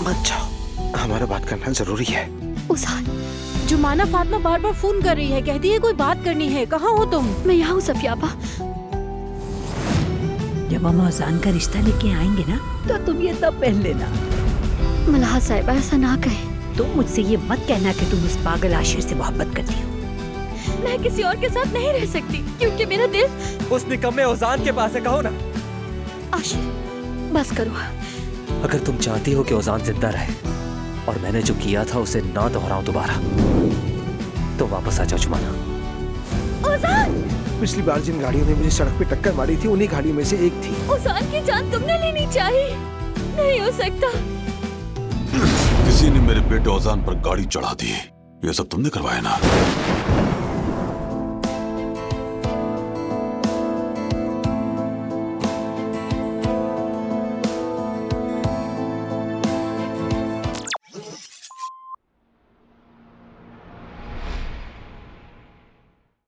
मत जाओ, हमारा बात करना जरूरी है। ओजान, जुमाना फातिमा बार बार फोन कर रही है, कहती है कोई बात करनी है। कहाँ हो तुम? मैं यहाँ हूँ सफियाबा। जब हम ओजान का रिश्ता लेके आएंगे ना तो तुम ये तब पहन लेना। मलाहा साहिबा ऐसा ना कहे। तुम मुझसे ये मत कहना कि तुम उस पागल आशिर से मोहब्बत करती हो। मैं किसी और के साथ नहीं रह सकती क्योंकि मेरा दिल उस निकम्मे ओजान के पास है, कहो ना। आशिर बस करो। अगर तुम चाहती हो कि ओजान जिंदा रहे और मैंने जो किया था उसे ना दोहराऊं दोबारा, तो वापस आ जाओ जुमाना। ओजान! पिछली बार जिन गाड़ियों ने मुझे सड़क पे टक्कर मारी थी उन्हीं गाड़ियों में से एक थी। ओजान की जान तुमने लेनी चाहिए। नहीं हो सकता। किसी ने मेरे बेटे ओजान पर गाड़ी चढ़ा दी। ये सब तुमने करवाया ना?